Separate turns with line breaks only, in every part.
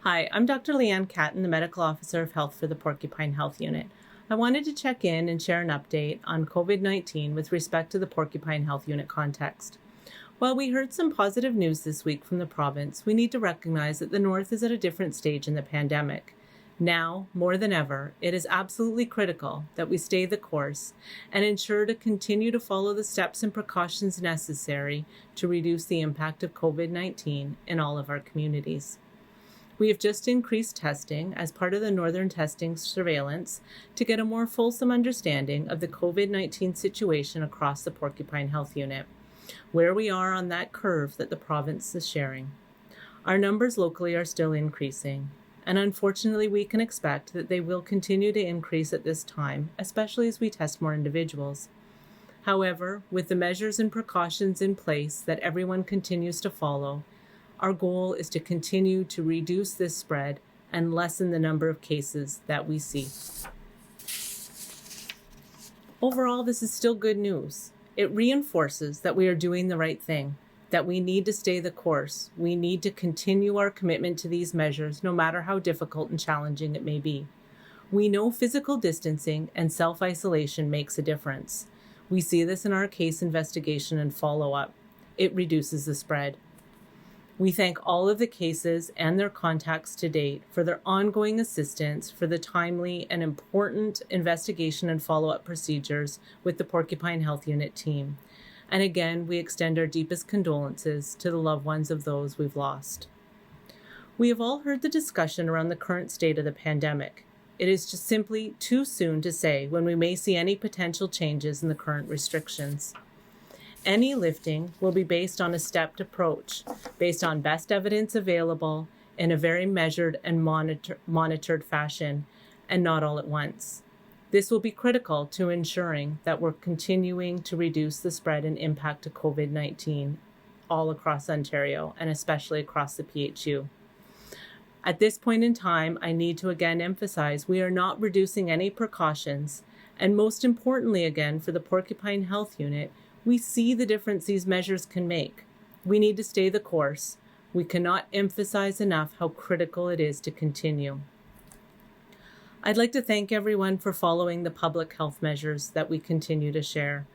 Hi, I'm Dr. Lianne Catton, the Medical Officer of Health for the Porcupine Health Unit. I wanted to check in and share an update on COVID-19 with respect to the Porcupine Health Unit context. While we heard some positive news this week from the province, we need to recognize that the North is at a different stage in the pandemic. Now, more than ever, it is absolutely critical that we stay the course and ensure to continue to follow the steps and precautions necessary to reduce the impact of COVID-19 in all of our communities. We have just increased testing as part of the Northern Testing Surveillance to get a more fulsome understanding of the COVID-19 situation across the Porcupine Health Unit, where we are on that curve that the province is sharing. Our numbers locally are still increasing, and unfortunately we can expect that they will continue to increase at this time, especially as we test more individuals. However, with the measures and precautions in place that everyone continues to follow, our goal is to continue to reduce this spread and lessen the number of cases that we see. Overall, this is still good news. It reinforces that we are doing the right thing, that we need to stay the course. We need to continue our commitment to these measures, no matter how difficult and challenging it may be. We know physical distancing and self-isolation makes a difference. We see this in our case investigation and follow-up. It reduces the spread. We thank all of the cases and their contacts to date for their ongoing assistance for the timely and important investigation and follow-up procedures with the Porcupine Health Unit team. And again, we extend our deepest condolences to the loved ones of those we've lost. We have all heard the discussion around the current state of the pandemic. It is just simply too soon to say when we may see any potential changes in the current restrictions. Any lifting will be based on a stepped approach, based on best evidence available in a very measured and monitored fashion, and not all at once. This will be critical to ensuring that we're continuing to reduce the spread and impact of COVID-19 all across Ontario, and especially across the PHU. At this point in time, I need to again emphasize we are not reducing any precautions, and most importantly again for the Porcupine Health Unit, we see the difference these measures can make. We need to stay the course. We cannot emphasize enough how critical it is to continue. I'd like to thank everyone for following the public health measures that we continue to share.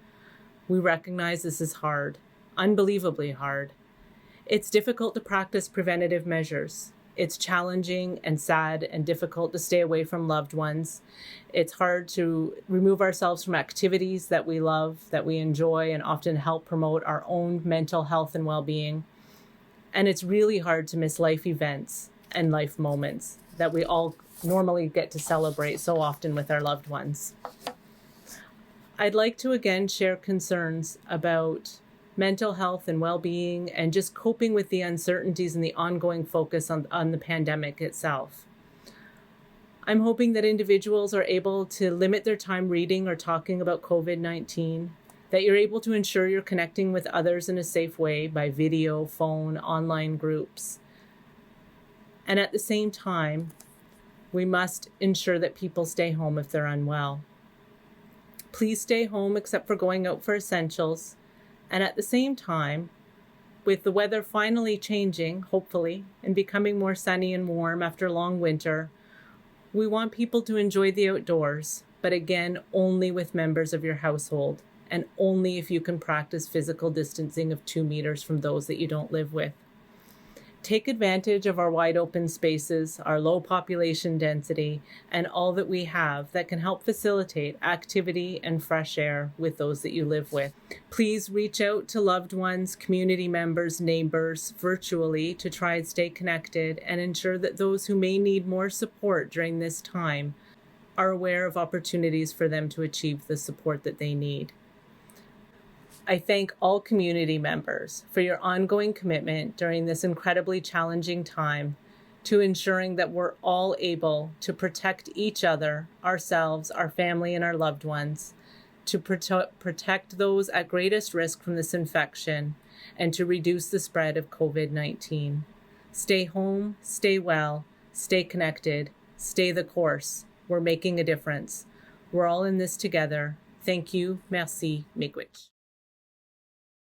We recognize this is hard, unbelievably hard. It's difficult to practice preventative measures. It's challenging and sad and difficult to stay away from loved ones. It's hard to remove ourselves from activities that we love, that we enjoy, and often help promote our own mental health and well-being. And it's really hard to miss life events and life moments that we all normally get to celebrate so often with our loved ones. I'd like to again share concerns about mental health and well-being and just coping with the uncertainties and the ongoing focus on the pandemic itself. I'm hoping that individuals are able to limit their time reading or talking about COVID-19, that you're able to ensure you're connecting with others in a safe way by video, phone, online groups. And at the same time, we must ensure that people stay home if they're unwell. Please stay home except for going out for essentials. And at the same time, with the weather finally changing, hopefully, and becoming more sunny and warm after a long winter, we want people to enjoy the outdoors, but again, only with members of your household, and only if you can practice physical distancing of 2 meters from those that you don't live with. Take advantage of our wide open spaces, our low population density, and all that we have that can help facilitate activity and fresh air with those that you live with. Please reach out to loved ones, community members, neighbors virtually to try and stay connected and ensure that those who may need more support during this time are aware of opportunities for them to achieve the support that they need. I thank all community members for your ongoing commitment during this incredibly challenging time to ensuring that we're all able to protect each other, ourselves, our family, and our loved ones, to protect those at greatest risk from this infection, and to reduce the spread of COVID-19. Stay home, stay well, stay connected, stay the course. We're making a difference. We're all in this together. Thank you. Merci. Miigwech.